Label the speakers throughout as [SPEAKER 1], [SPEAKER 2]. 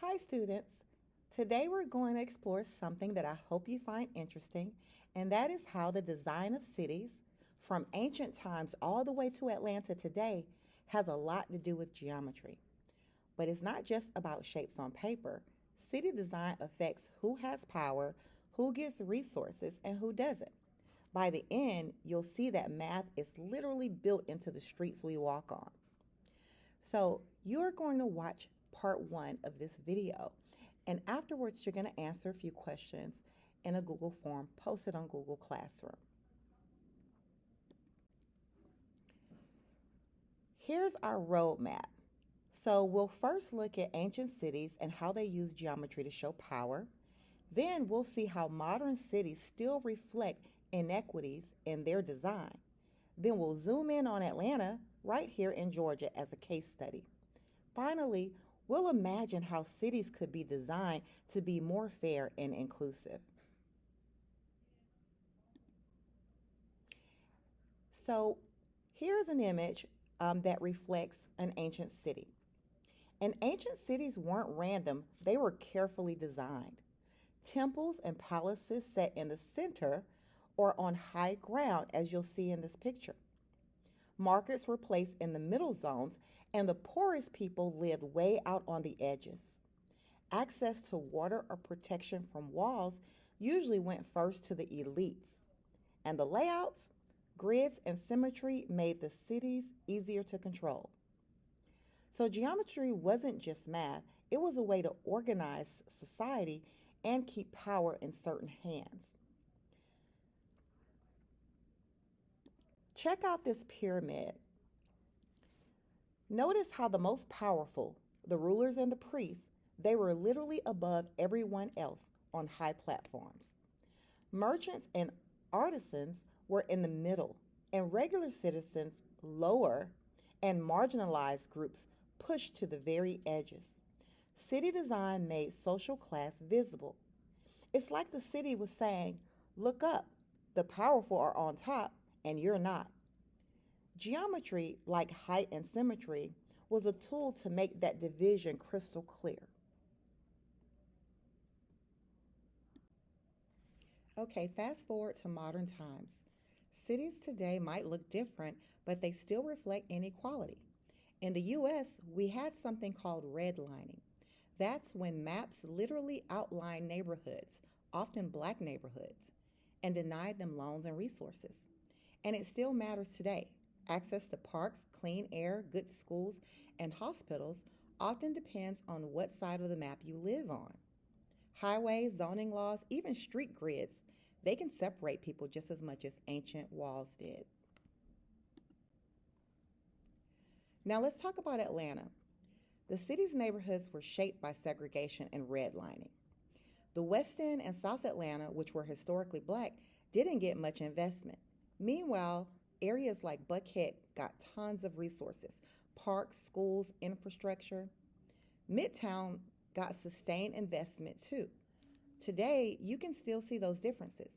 [SPEAKER 1] Hi, students. Today we're going to explore something that I hope you find interesting, and that is how the design of cities, from ancient times all the way to Atlanta today, has a lot to do with geometry. But it's not just about shapes on paper. City design affects who has power, who gets resources, and who doesn't. By the end, you'll see that math is literally built into the streets we walk on. So you're going to watch part one of this video, and afterwards you're going to answer a few questions in a Google form posted on Google Classroom. Here's our roadmap. So we'll first look at ancient cities and how they use geometry to show power. Then we'll see how modern cities still reflect inequities in their design. Then we'll zoom in on Atlanta right here in Georgia as a case study. Finally, we'll imagine how cities could be designed to be more fair and inclusive. So here's an image that reflects an ancient city. And ancient cities weren't random, they were carefully designed. Temples and palaces set in the center or on high ground, as you'll see in this picture. Markets were placed in the middle zones, and the poorest people lived way out on the edges. Access to water or protection from walls usually went first to the elites. And the layouts, grids, and symmetry made the cities easier to control. So geometry wasn't just math, it was a way to organize society and keep power in certain hands. Check out this pyramid. Notice how the most powerful, the rulers and the priests, they were literally above everyone else on high platforms. Merchants and artisans were in the middle, and regular citizens lower, and marginalized groups pushed to the very edges. City design made social class visible. It's like the city was saying, look up, the powerful are on top, and you're not. Geometry, like height and symmetry, was a tool to make that division crystal clear. Okay, fast forward to modern times. Cities today might look different, but they still reflect inequality. In the US, we had something called redlining. That's when maps literally outlined neighborhoods, often black neighborhoods, and denied them loans and resources. And it still matters today. Access to parks, clean air, good schools, and hospitals often depends on what side of the map you live on. Highways, zoning laws, even street grids, they can separate people just as much as ancient walls did. Now let's talk about Atlanta. The city's neighborhoods were shaped by segregation and redlining. The West End and South Atlanta, which were historically black, didn't get much investment. Meanwhile, areas like Buckhead got tons of resources, parks, schools, infrastructure. Midtown got sustained investment too. Today, you can still see those differences.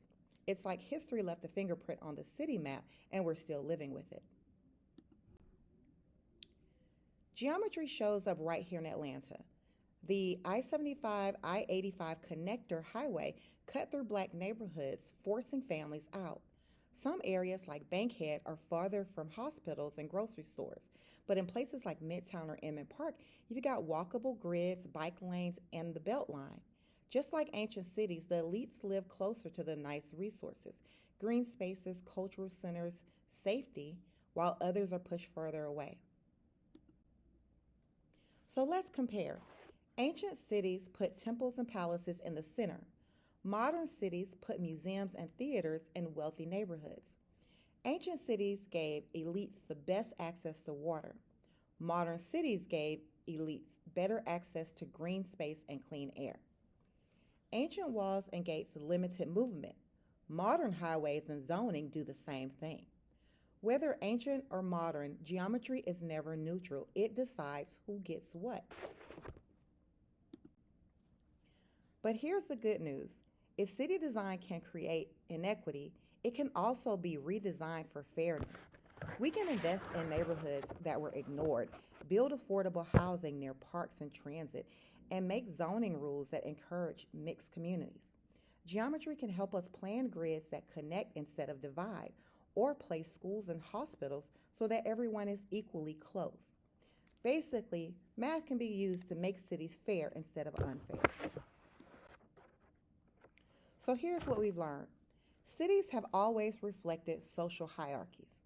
[SPEAKER 1] It's like history left a fingerprint on the city map, and we're still living with it. Geometry shows up right here in Atlanta. The I-75, I-85 connector highway cut through black neighborhoods, forcing families out. Some areas like Bankhead are farther from hospitals and grocery stores, but in places like Midtown or Emmett Park, you've got walkable grids, bike lanes, and the Beltline. Just like ancient cities, the elites live closer to the nice resources, green spaces, cultural centers, safety, while others are pushed further away. So let's compare. Ancient cities put temples and palaces in the center. Modern cities put museums and theaters in wealthy neighborhoods. Ancient cities gave elites the best access to water. Modern cities gave elites better access to green space and clean air. Ancient walls and gates limited movement. Modern highways and zoning do the same thing. Whether ancient or modern, geometry is never neutral. It decides who gets what. But here's the good news. If city design can create inequity, it can also be redesigned for fairness. We can invest in neighborhoods that were ignored, build affordable housing near parks and transit, and make zoning rules that encourage mixed communities. Geometry can help us plan grids that connect instead of divide, or place schools and hospitals so that everyone is equally close. Basically, math can be used to make cities fair instead of unfair. So here's what we've learned. Cities have always reflected social hierarchies.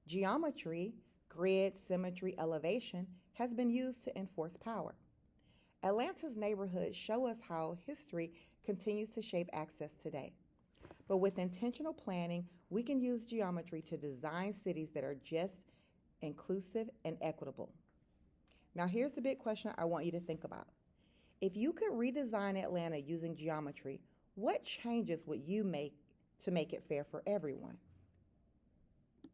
[SPEAKER 1] Geometry, grid, symmetry, elevation has been used to enforce power. Atlanta's neighborhoods show us how history continues to shape access today. But with intentional planning, we can use geometry to design cities that are just, inclusive, and equitable. Now, here's the big question I want you to think about. If you could redesign Atlanta using geometry, what changes would you make to make it fair for everyone?